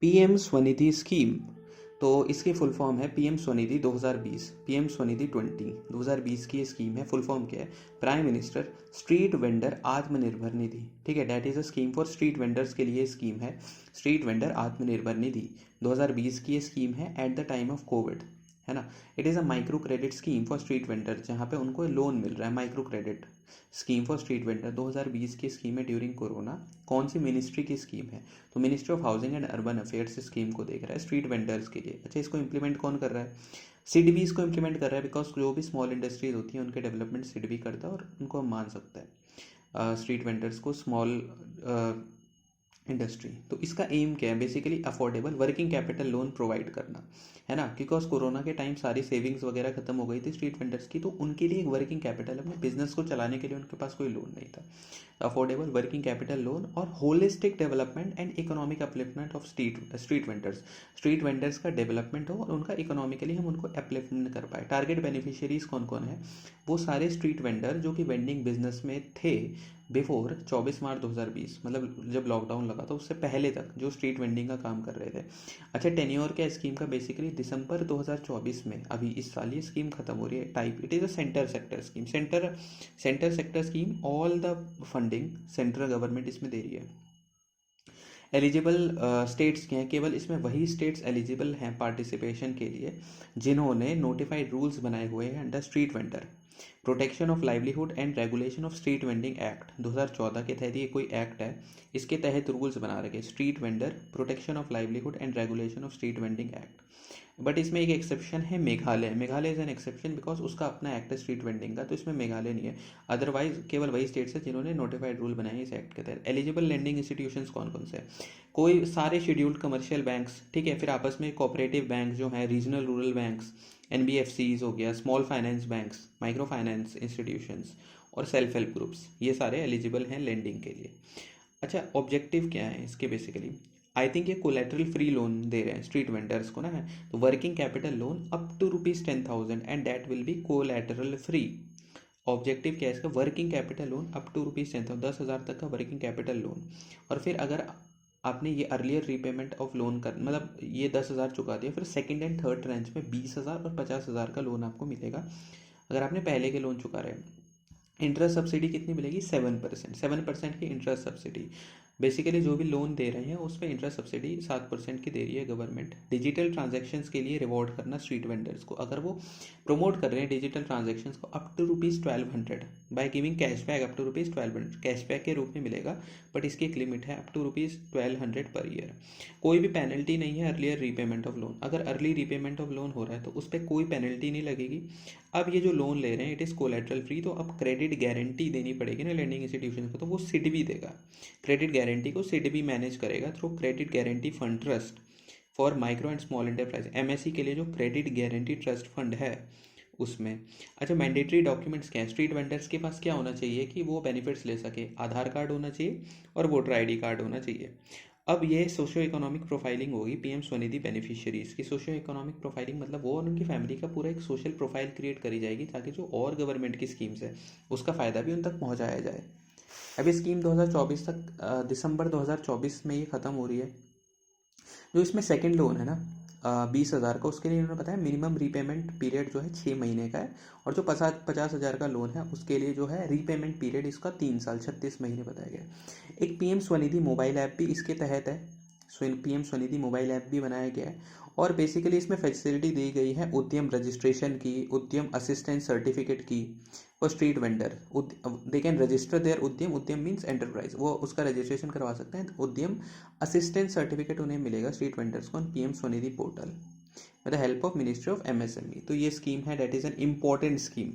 PM Svanidhi scheme, तो इसकी full form है पीएम स्वनिधि 2020, पीएम स्वनिधि 2020 की ये स्कीम है। फुल फॉर्म क्या है? Prime minister street vendor Atmanirbhar Nidhi. ठीक है, that is a scheme for street vendors के लिए स्कीम है, स्ट्रीट वेंडर आत्मनिर्भर निधि 2020 की ये स्कीम है at the time of Covid, है ना। It is a micro credit scheme for street vendor, जहाँ पे उनको लोन मिल रहा है, micro credit scheme for street vendor 2020 की स्कीम है ड्यूरिंग कोरोना। कौन सी मिनिस्ट्री की स्कीम है? तो ministry of housing and urban affairs scheme को देख रहा है स्ट्रीट वेंडर्स के लिए। अच्छा, इसको इंप्लीमेंट कौन कर रहा है? सिडबी इसको इंप्लीमेंट कर रहा है, बिकॉज जो भी स्मॉल इंडस्ट्रीज होती हैं उनके डेवलपमेंट सिडबी करता है और उनको हम मान सकते हैं स्ट्रीट वेंडर्स को स्मॉल इंडस्ट्री। तो इसका एम क्या है? Basically affordable working capital loan provide करना, है ना। बिकॉज कोरोना के टाइम सारी सेविंग्स वगैरह खत्म हो गई थी स्ट्रीट वेंडर्स की, तो उनके लिए एक वर्किंग कैपिटल, अपने बिजनेस को चलाने के लिए उनके पास कोई लोन नहीं था। अफोर्डेबल वर्किंग कैपिटल लोन और holistic development and economic upliftment of street vendors, street vendors का डेवलपमेंट हो और उनका इकोनॉमिकली हम उनको अपलिफ्टमेंट कर पाए। टारगेट बेनिफिशियरीज कौन कौन है? वो सारे स्ट्रीट वेंडर जो कि वेंडिंग बिजनेस में थे बिफोर 24 मार्च 2020, मतलब जब लॉकडाउन लगा था उससे पहले तक, जो स्ट्रीट वेंडिंग का काम कर रहे थे। अच्छा, टेन्योर क्या स्कीम का? बेसिकली दिसंबर 2024 में, अभी इस साल ये स्कीम खत्म हो रही है। Type it is a centre sector scheme, centre sector scheme. All the funding central government इसमें दे रही है। एलिजिबल स्टेट्स के हैं, केवल इसमें वही स्टेट्स एलिजिबल हैं पार्टिसिपेशन के लिए जिन्होंने नोटिफाइड रूल्स बनाए हुए हैं under street vendor protection of livelihood and regulation of street vending act 2014 के तहत। ये कोई एक्ट है, इसके तहत रूल्स बना रखे street vendor protection of livelihood and regulation of street vending act. But इसमें एक एक्सेप्शन है, Meghalaya. Meghalaya is an exception because उसका अपना एक्ट है स्ट्रीट वेंडिंग का, तो इसमें मेघालय नहीं है। अदरवाइज केवल वही स्टेट्स है जिन्होंने नोटिफाइड रूल बनाए हैं इस एक्ट के तहत। एलिजिबल लेंडिंग इंस्टीट्यूशंस कौन कौन से हैं? कोई सारे शेड्यूल्ड कमर्शियल बैंक्स, ठीक है। फिर आपस में कोऑपरेटिव बैंक जो है, रीजनल रूरल बैंक्स, एनबीएफसीज हो गया, small finance banks, micro finance institutions और सेल्फ हेल्प ग्रुप्स, ये सारे एलिजिबल हैं लेंडिंग के लिए। अच्छा, ऑब्जेक्टिव क्या है इसके? बेसिकली आई थिंक ये कोलेटरल फ्री लोन दे रहे हैं स्ट्रीट वेंडर्स को ना, है तो working capital loan up to ₹10,000 and that will be collateral free. Objective क्या है इसका? Working capital loan up to ₹10,000, 10,000 तक का वर्किंग कैपिटल लोन। और फिर अगर आपने ये अर्लियर रीपेमेंट ऑफ लोन कर, मतलब ये 10,000 चुका दिया, फिर सेकंड एंड थर्ड ट्रांच में 20,000 और 50,000 का लोन आपको मिलेगा अगर आपने पहले के लोन चुका रहे हैं। इंटरेस्ट सब्सिडी कितनी मिलेगी? 7%, 7% की इंटरेस्ट सब्सिडी। बेसिकली जो भी लोन दे रहे हैं उसमें इंटरेस्ट सब्सिडी 7% की दे रही है गवर्नमेंट। डिजिटल ट्रांजैक्शंस के लिए रिवॉर्ड करना स्ट्रीट वेंडर्स को, अगर वो प्रमोट कर रहे हैं डिजिटल ट्रांजैक्शंस को, up to ₹1200 by giving cashback up to ₹1200, cashback के रूप में मिलेगा। बट इसकी एक लिमिट है, अप टू ₹1200 पर ईयर। कोई भी पेनल्टी नहीं है अर्लियर रीपेमेंट ऑफ लोन। अगर अर्ली रीपेमेंट ऑफ लोन हो रहा है तो उस पर कोई पेनल्टी नहीं लगेगी। अब ये जो लोन ले रहे हैं इट इज़ कोलेटरल फ्री, तो अब क्रेडिट गारंटी देनी पड़ेगी ना लेंडिंग इंस्टीट्यूशन को, तो वो सिडबी देगा। क्रेडिट गारंटी को सिडबी मैनेज करेगा through credit guarantee fund trust for micro and small enterprise, MSE के लिए जो क्रेडिट गारंटी ट्रस्ट फंड है उसमें। अच्छा, मैंडेटरी डॉक्यूमेंट्स क्या है? स्ट्रीट वेंडर्स के पास क्या होना चाहिए कि वो बेनिफिट्स ले सके? आधार कार्ड होना चाहिए और वोटर आईडी कार्ड होना चाहिए। अब ये सोशियो इकोनॉमिक प्रोफाइलिंग होगी पीएम स्वनिधि बेनिफिशियरीज की। सोशियो इकोनॉमिक प्रोफाइलिंग मतलब वो और उनकी फैमिली का पूरा एक सोशल प्रोफाइल क्रिएट करी जाएगी ताकि जो और गवर्नमेंट की स्कीम्स है उसका फ़ायदा भी उन तक पहुंचाया जाए। अभी स्कीम 2024 तक, दिसंबर 2024 में ये ख़त्म हो रही है। जो इसमें सेकंड लोन है ना 20,000 का, उसके लिए इन्होंने बताया मिनिमम रीपेमेंट पीरियड जो है 6 महीने का है। और जो 50,000 का लोन है उसके लिए जो है रीपेमेंट पीरियड इसका 3 साल 36 महीने बताया गया। एक पीएम स्वनिधि मोबाइल ऐप भी इसके तहत है, पीएम स्वनिधि मोबाइल ऐप भी बनाया गया है। और बेसिकली इसमें फैसिलिटी दी गई है उद्यम रजिस्ट्रेशन की, उद्यम असिस्टेंस सर्टिफिकेट की for street vendor. They can register there Udyam, Udyam means enterprise, वो उसका रजिस्ट्रेशन करवा सकते हैं। उद्यम असिस्टेंस सर्टिफिकेट उन्हें मिलेगा स्ट्रीट वेंडर्स को on PM Svanidhi portal with the help of ministry of MSME. तो ये स्कीम है, that is an important scheme.